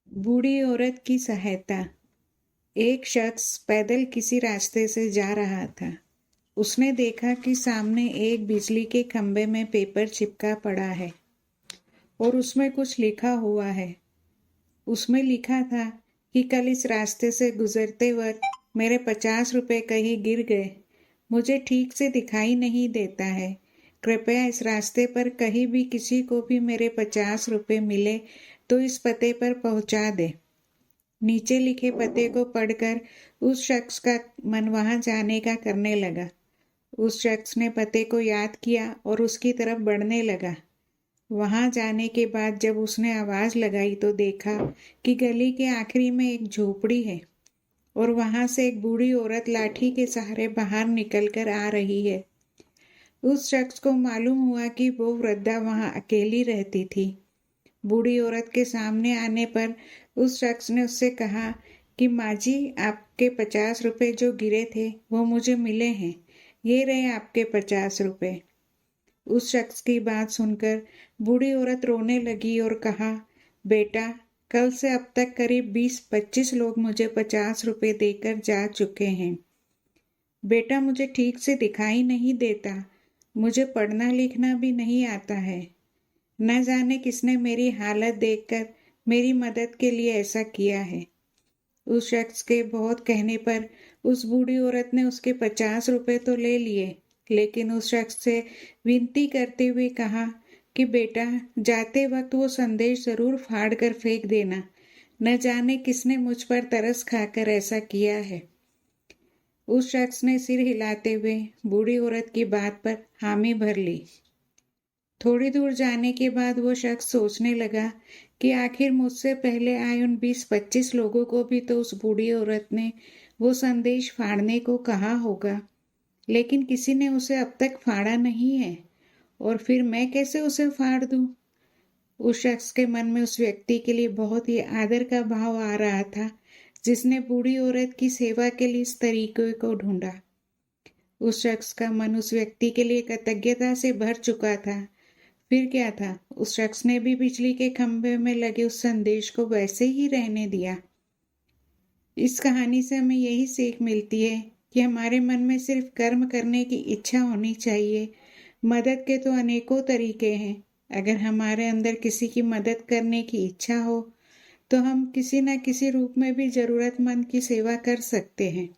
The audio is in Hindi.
बूढ़ी औरत की सहायता। एक शख्स पैदल किसी रास्ते से जा रहा था। उसने देखा कि सामने एक बिजली के खंभे में पेपर चिपका पड़ा है और उसमें कुछ लिखा हुआ है। उसमें लिखा था कि कल इस रास्ते से गुजरते वक्त मेरे 50 रुपए कहीं गिर गए। मुझे ठीक से दिखाई नहीं देता है। कृपया इस रास्ते पर कहीं भी किसी को भी मेरे 50 रुपए मिले तो इस पते पर पहुंचा दे। नीचे लिखे पते को पढ़कर उस शख्स का मन वहां जाने का करने लगा। उस शख्स ने पते को याद किया और उसकी तरफ बढ़ने लगा। वहां जाने के बाद जब उसने आवाज लगाई तो देखा कि गली के आखिरी में एक झोपड़ी है और वहां से एक बूढ़ी औरत लाठी के सहारे बाहर निकलकर आ रही है। उस शख्स को मालूम हुआ कि वो वृद्धा वहां अकेली रहती थी। बूढ़ी औरत के सामने आने पर उस शख्स ने उससे कहा कि माँ जी, आपके 50 रुपए जो गिरे थे वो मुझे मिले हैं। ये रहे आपके 50 रुपए। उस शख्स की बात सुनकर बूढ़ी औरत रोने लगी और कहा, बेटा, कल से अब तक करीब 20-25 लोग मुझे 50 रुपए देकर जा चुके हैं। बेटा, मुझे ठीक से दिखाई नहीं देता। मुझे पढ़ना लिखना भी नहीं आता है। न जाने किसने मेरी हालत देखकर मेरी मदद के लिए ऐसा किया है। उस शख्स के बहुत कहने पर उस बूढ़ी औरत ने उसके 50 रुपए तो ले लिए, लेकिन उस शख्स से विनती करते हुए कहा कि बेटा, जाते वक्त वो संदेश जरूर फाड़ कर फेंक देना। न जाने किसने मुझ पर तरस खाकर ऐसा किया है। उस शख्स ने सिर हिलाते हुए बूढ़ी औरत की बात पर हामी भर ली। थोड़ी दूर जाने के बाद वो शख्स सोचने लगा कि आखिर मुझसे पहले आए उन 20-25 लोगों को भी तो उस बूढ़ी औरत ने वो संदेश फाड़ने को कहा होगा, लेकिन किसी ने उसे अब तक फाड़ा नहीं है, और फिर मैं कैसे उसे फाड़ दूं? उस शख्स के मन में उस व्यक्ति के लिए बहुत ही आदर का भाव आ रहा था जिसने बूढ़ी औरत की सेवा के लिए इस तरीके को ढूंढा। उस शख्स का मन उस व्यक्ति के लिए कृतज्ञता से भर चुका था। फिर क्या था, उस शख्स ने भी बिजली के खंभे में लगे उस संदेश को वैसे ही रहने दिया। इस कहानी से हमें यही सीख मिलती है कि हमारे मन में सिर्फ कर्म करने की इच्छा होनी चाहिए। मदद के तो अनेकों तरीके हैं। अगर हमारे अंदर किसी की मदद करने की इच्छा हो तो हम किसी न किसी रूप में भी जरूरतमंद की सेवा कर सकते हैं।